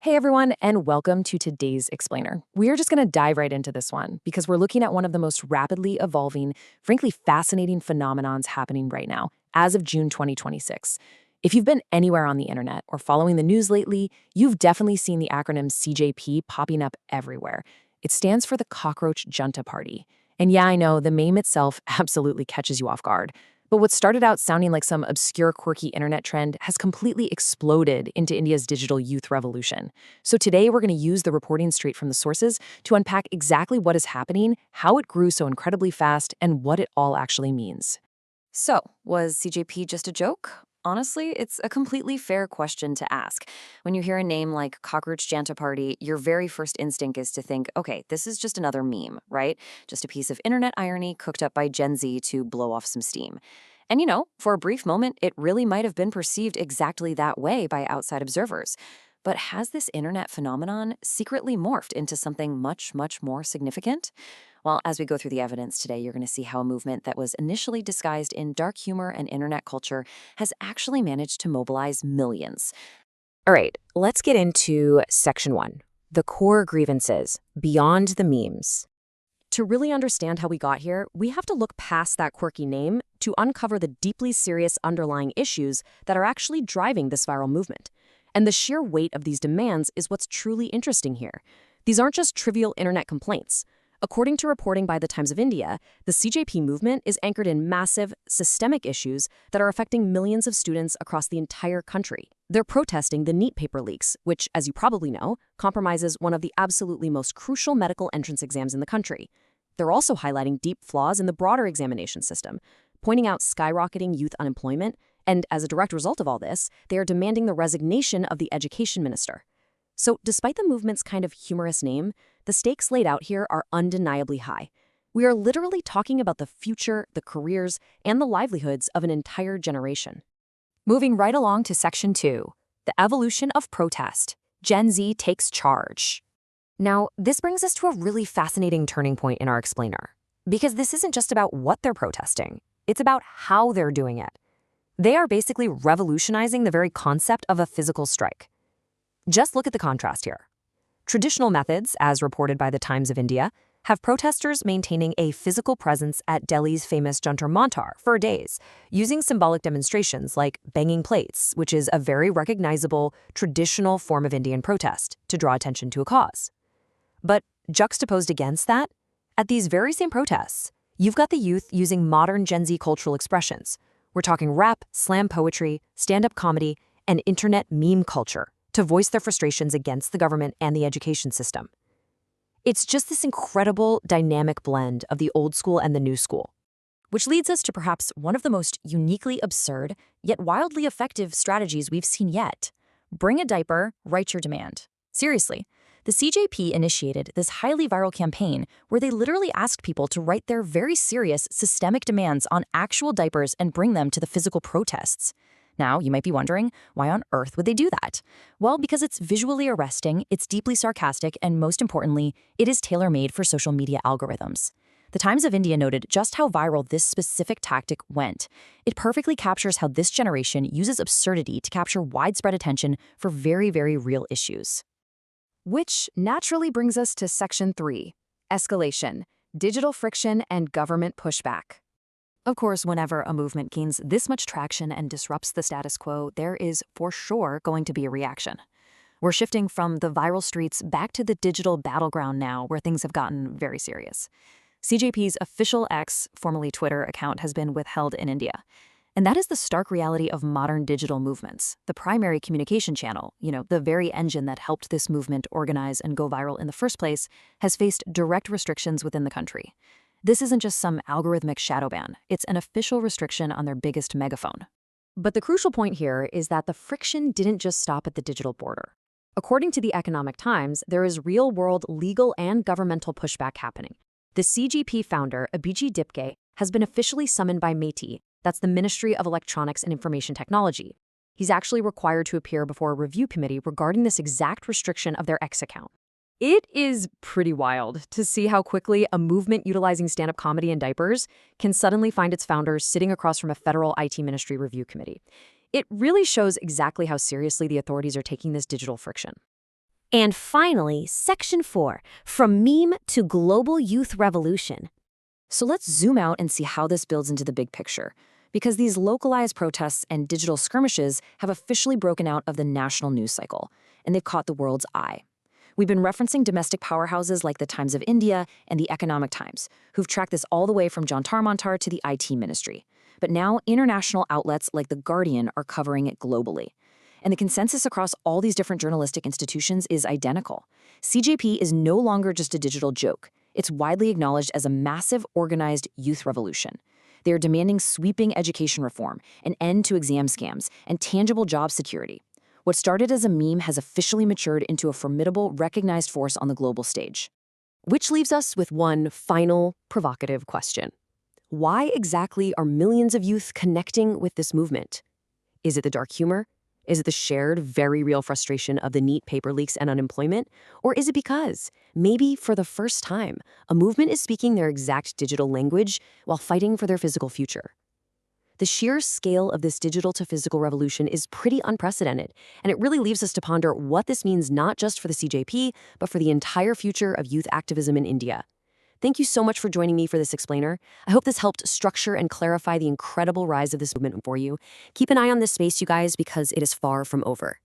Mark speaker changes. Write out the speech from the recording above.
Speaker 1: Hey everyone, and welcome to today's Explainer. We are just going to dive right into this one because we're looking at one of the most rapidly evolving, frankly fascinating phenomenons happening right now, as of June 2026. If you've been anywhere on the internet or following the news lately, you've definitely seen the acronym CJP popping up everywhere. It stands for the Cockroach Janta Party. And yeah, I know, the meme itself absolutely catches you off guard. But what started out sounding like some obscure, quirky internet trend has completely exploded into India's digital youth revolution. So today we're going to use the reporting straight from the sources to unpack exactly what is happening, how it grew so incredibly fast, and what it all actually means. So, was CJP just a joke? Honestly, it's a completely fair question to ask. When you hear a name like Cockroach Janta Party, your very first instinct is to think, okay, this is just another meme, right? Just a piece of internet irony cooked up by Gen Z to blow off some steam. And for a brief moment, it really might have been perceived exactly that way by outside observers. But has this internet phenomenon secretly morphed into something much, much more significant? Well, as we go through the evidence today, you're going to see how a movement that was initially disguised in dark humor and internet culture has actually managed to mobilize millions.
Speaker 2: All right, let's get into section 1, the core grievances, beyond the memes. To really understand how we got here, we have to look past that quirky name to uncover the deeply serious underlying issues that are actually driving this viral movement. And the sheer weight of these demands is what's truly interesting here. These aren't just trivial internet complaints. According to reporting by the Times of India, the CJP movement is anchored in massive, systemic issues that are affecting millions of students across the entire country. They're protesting the NEET paper leaks, which, as you probably know, compromises one of the absolutely most crucial medical entrance exams in the country. They're also highlighting deep flaws in the broader examination system, pointing out skyrocketing youth unemployment, and as a direct result of all this, they are demanding the resignation of the education minister. So, despite the movement's kind of humorous name, the stakes laid out here are undeniably high. We are literally talking about the future, the careers, and the livelihoods of an entire generation.
Speaker 1: Moving right along to section 2, the evolution of protest. Gen Z takes charge.
Speaker 2: Now, this brings us to a really fascinating turning point in our explainer, because this isn't just about what they're protesting, it's about how they're doing it. They are basically revolutionizing the very concept of a physical strike. Just look at the contrast here. Traditional methods, as reported by the Times of India, have protesters maintaining a physical presence at Delhi's famous Jantar Mantar for days, using symbolic demonstrations like banging plates, which is a very recognizable, traditional form of Indian protest, to draw attention to a cause. But juxtaposed against that, at these very same protests, you've got the youth using modern Gen Z cultural expressions. We're talking rap, slam poetry, stand-up comedy, and internet meme culture to voice their frustrations against the government and the education system. It's just this incredible dynamic blend of the old school and the new school.
Speaker 1: Which leads us to perhaps one of the most uniquely absurd, yet wildly effective strategies we've seen yet. Bring a diaper, write your demand. Seriously, the CJP initiated this highly viral campaign where they literally asked people to write their very serious systemic demands on actual diapers and bring them to the physical protests. Now, you might be wondering, why on earth would they do that? Well, because it's visually arresting, it's deeply sarcastic, and most importantly, it is tailor-made for social media algorithms. The Times of India noted just how viral this specific tactic went. It perfectly captures how this generation uses absurdity to capture widespread attention for very, very real issues. Which naturally brings us to section 3, escalation, digital friction, and government pushback. Of course, whenever a movement gains this much traction and disrupts the status quo, there is for sure going to be a reaction. We're shifting from the viral streets back to the digital battleground now, where things have gotten very serious. CJP's official X, formerly Twitter, account has been withheld in India. And that is the stark reality of modern digital movements. The primary communication channel, the very engine that helped this movement organize and go viral in the first place, has faced direct restrictions within the country. This isn't just some algorithmic shadow ban, it's an official restriction on their biggest megaphone.
Speaker 2: But the crucial point here is that the friction didn't just stop at the digital border. According to the Economic Times, there is real-world legal and governmental pushback happening. The CJP founder, Abhijeet, has been officially summoned by MeitY, that's the Ministry of Electronics and Information Technology. He's actually required to appear before a review committee regarding this exact restriction of their X account. It is pretty wild to see how quickly a movement utilizing stand-up comedy and diapers can suddenly find its founders sitting across from a federal IT ministry review committee. It really shows exactly how seriously the authorities are taking this digital friction.
Speaker 3: And finally, Section 4, From Meme to Global Youth Revolution.
Speaker 1: So let's zoom out and see how this builds into the big picture, because these localized protests and digital skirmishes have officially broken out of the national news cycle, and they've caught the world's eye. We've been referencing domestic powerhouses like the Times of India and the Economic Times, who've tracked this all the way from Jantar Mantar to the IT ministry. But now international outlets like The Guardian are covering it globally. And the consensus across all these different journalistic institutions is identical. CJP is no longer just a digital joke. It's widely acknowledged as a massive, organized youth revolution. They are demanding sweeping education reform, an end to exam scams, and tangible job security. What started as a meme has officially matured into a formidable, recognized force on the global stage.
Speaker 2: Which leaves us with one final, provocative question. Why exactly are millions of youth connecting with this movement? Is it the dark humor? Is it the shared, very real frustration of the NEET paper leaks and unemployment? Or is it because, maybe for the first time, a movement is speaking their exact digital language while fighting for their physical future? The sheer scale of this digital to physical revolution is pretty unprecedented, and it really leaves us to ponder what this means not just for the CJP, but for the entire future of youth activism in India. Thank you so much for joining me for this explainer. I hope this helped structure and clarify the incredible rise of this movement for you. Keep an eye on this space, you guys, because it is far from over.